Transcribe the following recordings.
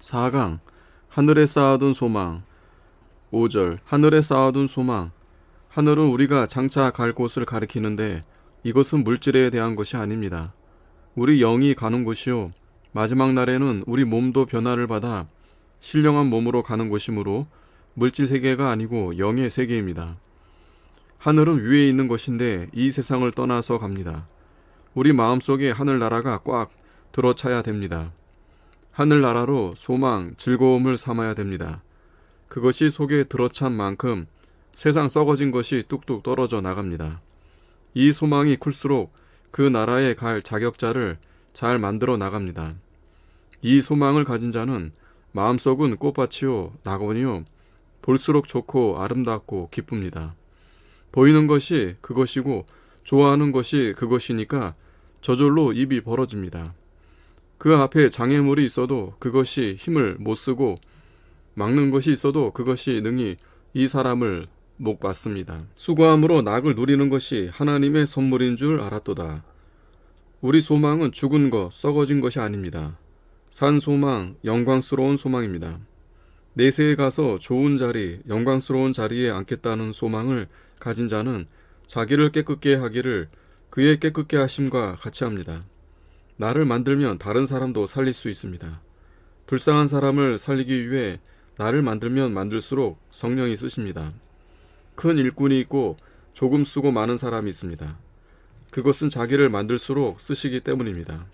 4강 하늘에 쌓아둔 소망. 5절 하늘에 쌓아둔 소망. 하늘은 우리가 장차 갈 곳을 가리키는데 이것은 물질에 대한 것이 아닙니다. 우리 영이 가는 곳이요 마지막 날에는 우리 몸도 변화를 받아 신령한 몸으로 가는 곳이므로 물질 세계가 아니고 영의 세계입니다. 하늘은 위에 있는 것인데 이 세상을 떠나서 갑니다. 우리 마음속에 하늘나라가 꽉 들어차야 됩니다. 하늘나라로 소망, 즐거움을 삼아야 됩니다. 그것이 속에 들어찬 만큼 세상 썩어진 것이 뚝뚝 떨어져 나갑니다. 이 소망이 클수록 그 나라에 갈 자격자를 잘 만들어 나갑니다. 이 소망을 가진 자는 마음속은 꽃밭이요 낙원이요 볼수록 좋고 아름답고 기쁩니다. 보이는 것이 그것이고 좋아하는 것이 그것이니까 저절로 입이 벌어집니다. 그 앞에 장애물이 있어도 그것이 힘을 못 쓰고 막는 것이 있어도 그것이 능히 이 사람을 못 받습니다. 수고함으로 낙을 누리는 것이 하나님의 선물인 줄 알았도다. 우리 소망은 죽은 것, 썩어진 것이 아닙니다. 산 소망, 영광스러운 소망입니다. 내세에 가서 좋은 자리, 영광스러운 자리에 앉겠다는 소망을 가진 자는 자기를 깨끗게 하기를 그의 깨끗게 하심과 같이 합니다. 나를 만들면 다른 사람도 살릴 수 있습니다. 불쌍한 사람을 살리기 위해 나를 만들면 만들수록 성령이 쓰십니다. 큰 일꾼이 있고 조금 쓰고 많은 사람이 있습니다. 그것은 자기를 만들수록 쓰시기 때문입니다.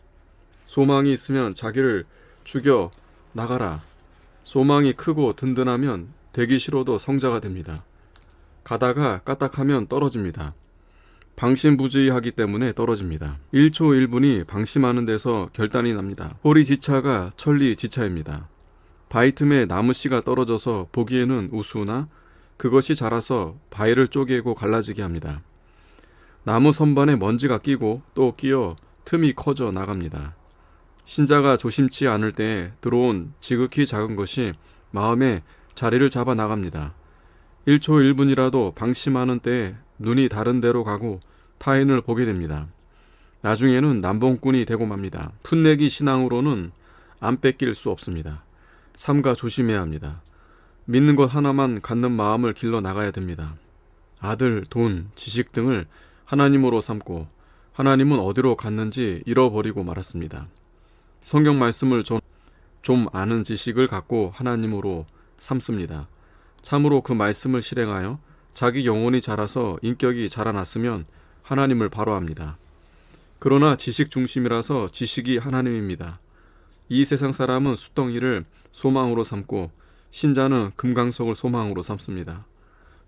소망이 있으면 자기를 죽여 나가라. 소망이 크고 든든하면 되기 싫어도 성자가 됩니다. 가다가 까딱하면 떨어집니다. 방심부지하기 때문에 떨어집니다. 1초 1분이 방심하는 데서 결단이 납니다. 호리지차가 천리지차입니다. 바위 틈에 나무씨가 떨어져서 보기에는 우스우나 그것이 자라서 바위를 쪼개고 갈라지게 합니다. 나무 선반에 먼지가 끼고 또 끼어 틈이 커져 나갑니다. 신자가 조심치 않을 때에 들어온 지극히 작은 것이 마음에 자리를 잡아 나갑니다. 1초 1분이라도 방심하는 때에 눈이 다른 데로 가고 타인을 보게 됩니다. 나중에는 남봉꾼이 되고 맙니다. 풋내기 신앙으로는 안 뺏길 수 없습니다. 삼가 조심해야 합니다. 믿는 것 하나만 갖는 마음을 길러 나가야 됩니다. 아들, 돈, 지식 등을 하나님으로 삼고 하나님은 어디로 갔는지 잃어버리고 말았습니다. 성경 말씀을 좀 아는 지식을 갖고 하나님으로 삼습니다. 참으로 그 말씀을 실행하여 자기 영혼이 자라서 인격이 자라났으면 하나님을 바로합니다. 그러나 지식 중심이라서 지식이 하나님입니다. 이 세상 사람은 숫덩이를 소망으로 삼고 신자는 금강석을 소망으로 삼습니다.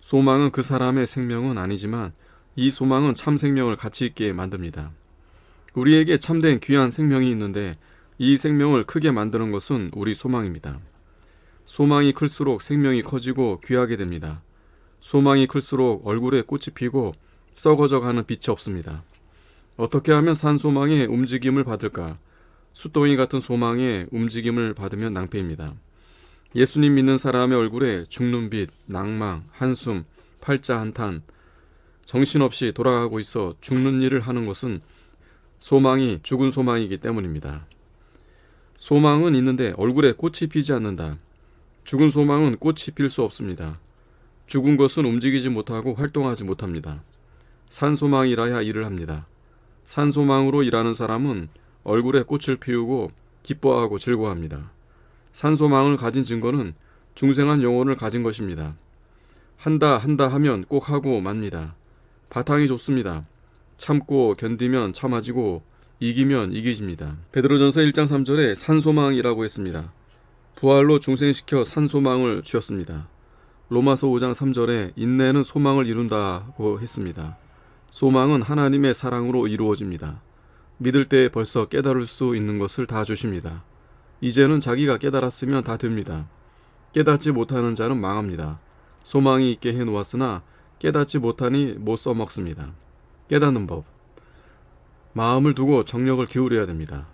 소망은 그 사람의 생명은 아니지만 이 소망은 참 생명을 가치 있게 만듭니다. 우리에게 참된 귀한 생명이 있는데 이 생명을 크게 만드는 것은 우리 소망입니다. 소망이 클수록 생명이 커지고 귀하게 됩니다. 소망이 클수록 얼굴에 꽃이 피고 썩어져 가는 빛이 없습니다. 어떻게 하면 산 소망의 움직임을 받을까? 숫덩이 같은 소망의 움직임을 받으면 낭패입니다. 예수님 믿는 사람의 얼굴에 죽는 빛, 낭망, 한숨, 팔자 한탄, 정신없이 돌아가고 있어 죽는 일을 하는 것은 소망이 죽은 소망이기 때문입니다. 소망은 있는데 얼굴에 꽃이 피지 않는다. 죽은 소망은 꽃이 필 수 없습니다. 죽은 것은 움직이지 못하고 활동하지 못합니다. 산소망이라야 일을 합니다. 산소망으로 일하는 사람은 얼굴에 꽃을 피우고 기뻐하고 즐거워합니다. 산소망을 가진 증거는 중생한 영혼을 가진 것입니다. 한다 하면 꼭 하고 맙니다. 바탕이 좋습니다. 참고 견디면 참아지고 이기면 이기집니다. 베드로전서 1장 3절에 산소망이라고 했습니다. 부활로 중생시켜 산소망을 주었습니다. 로마서 5장 3절에 인내는 소망을 이룬다고 했습니다. 소망은 하나님의 사랑으로 이루어집니다. 믿을 때 벌써 깨달을 수 있는 것을 다 주십니다. 이제는 자기가 깨달았으면 다 됩니다. 깨닫지 못하는 자는 망합니다. 소망이 있게 해놓았으나 깨닫지 못하니 못 써먹습니다. 깨닫는 법. 마음을 두고 정력을 기울여야 됩니다.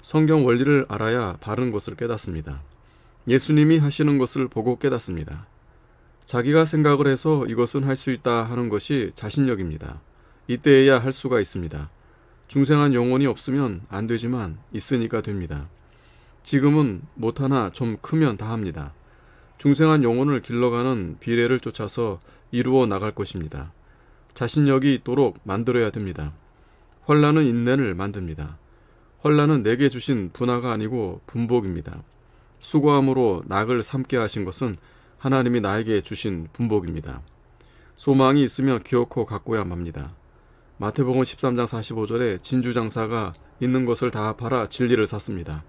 성경 원리를 알아야 바른 것을 깨닫습니다. 예수님이 하시는 것을 보고 깨닫습니다. 자기가 생각을 해서 이것은 할 수 있다 하는 것이 자신력입니다. 이때에야 할 수가 있습니다. 중생한 영혼이 없으면 안 되지만 있으니까 됩니다. 지금은 못하나 좀 크면 다 합니다. 중생한 영혼을 길러가는 비례를 쫓아서 이루어 나갈 것입니다. 자신력이 있도록 만들어야 됩니다. 환난은 인내를 만듭니다. 환난은 내게 주신 분화가 아니고 분복입니다. 수고함으로 낙을 삼게 하신 것은 하나님이 나에게 주신 분복입니다. 소망이 있으면 기어코 갖고야 맙니다. 마태복음 13장 45절에 진주장사가 있는 것을 다 팔아 진리를 샀습니다.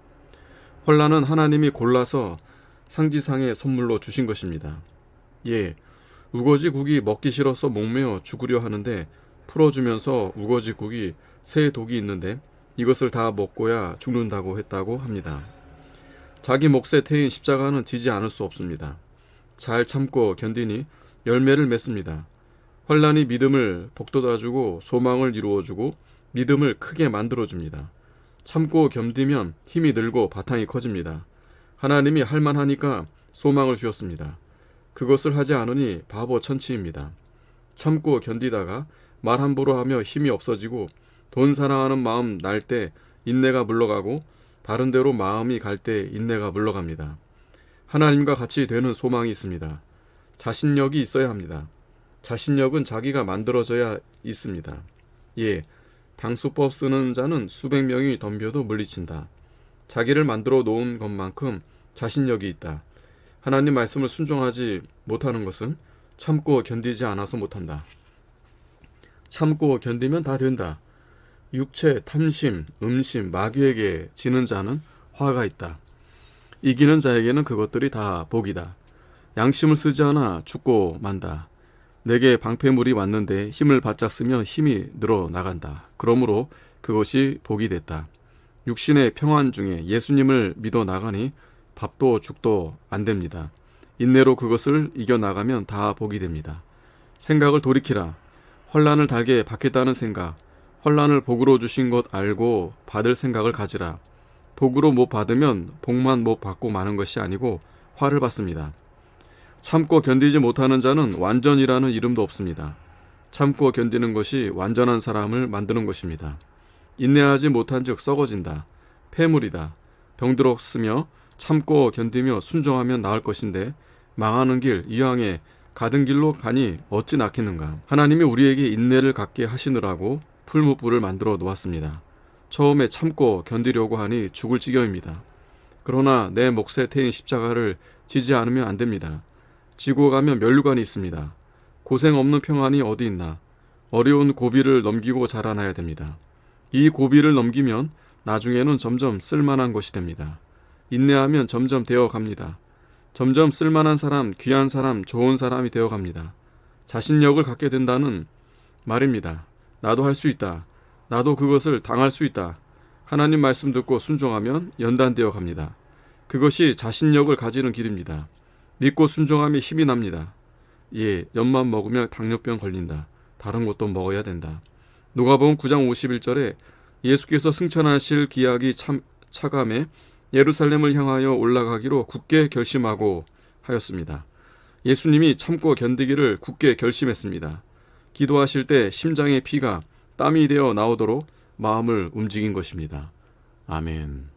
환난은 하나님이 골라서 상지상의 선물로 주신 것입니다. 예, 우거지국이 먹기 싫어서 목매어 죽으려 하는데 풀어주면서 우거지국이 새 독이 있는데 이것을 다 먹고야 죽는다고 했다고 합니다. 자기 몫에 태인 십자가는 지지 않을 수 없습니다. 잘 참고 견디니 열매를 맺습니다. 환난이 믿음을 복돋아주고 소망을 이루어주고 믿음을 크게 만들어줍니다. 참고 견디면 힘이 늘고 바탕이 커집니다. 하나님이 할만하니까 소망을 주셨습니다. 그것을 하지 않으니 바보 천치입니다. 참고 견디다가 말 함부로 하며 힘이 없어지고 돈 사랑하는 마음 날 때 인내가 물러가고 다른 데로 마음이 갈 때 인내가 물러갑니다. 하나님과 같이 되는 소망이 있습니다. 자신력이 있어야 합니다. 자신력은 자기가 만들어져야 있습니다. 예, 당수법 쓰는 자는 수백 명이 덤벼도 물리친다. 자기를 만들어 놓은 것만큼 자신력이 있다. 하나님 말씀을 순종하지 못하는 것은 참고 견디지 않아서 못한다. 참고 견디면 다 된다. 육체, 탐심, 음심, 마귀에게 지는 자는 화가 있다. 이기는 자에게는 그것들이 다 복이다. 양심을 쓰지 않아 죽고 만다. 내게 방패물이 왔는데 힘을 바짝 쓰면 힘이 늘어나간다. 그러므로 그것이 복이 됐다. 육신의 평안 중에 예수님을 믿어 나가니 밥도 죽도 안 됩니다. 인내로 그것을 이겨나가면 다 복이 됩니다. 생각을 돌이키라. 환난을 달게 받겠다는 생각, 환난을 복으로 주신 것 알고 받을 생각을 가지라. 복으로 못 받으면 복만 못 받고 마는 것이 아니고 화를 받습니다. 참고 견디지 못하는 자는 완전이라는 이름도 없습니다. 참고 견디는 것이 완전한 사람을 만드는 것입니다. 인내하지 못한 즉 썩어진다. 폐물이다. 병들었으며 참고 견디며 순종하면 나을 것인데 망하는 길 이왕에 가던 길로 가니 어찌 낫겠는가. 하나님이 우리에게 인내를 갖게 하시느라고 풀무불을 만들어 놓았습니다. 처음에 참고 견디려고 하니 죽을 지경입니다. 그러나 내 몫에 태인 십자가를 지지 않으면 안 됩니다. 지고 가면 면류관이 있습니다. 고생 없는 평안이 어디 있나. 어려운 고비를 넘기고 자라나야 됩니다. 이 고비를 넘기면 나중에는 점점 쓸만한 것이 됩니다. 인내하면 점점 되어 갑니다. 점점 쓸만한 사람, 귀한 사람, 좋은 사람이 되어 갑니다. 자신력을 갖게 된다는 말입니다. 나도 할 수 있다. 나도 그것을 당할 수 있다. 하나님 말씀 듣고 순종하면 연단되어 갑니다. 그것이 자신력을 가지는 길입니다. 믿고 순종하면 힘이 납니다. 예, 엿만 먹으면 당뇨병 걸린다. 다른 것도 먹어야 된다. 누가복음 9장 51절에 예수께서 승천하실 기약이 차감해 예루살렘을 향하여 올라가기로 굳게 결심하고 하였습니다. 예수님이 참고 견디기를 굳게 결심했습니다. 기도하실 때 심장의 피가 땀이 되어 나오도록 마음을 움직인 것입니다. 아멘.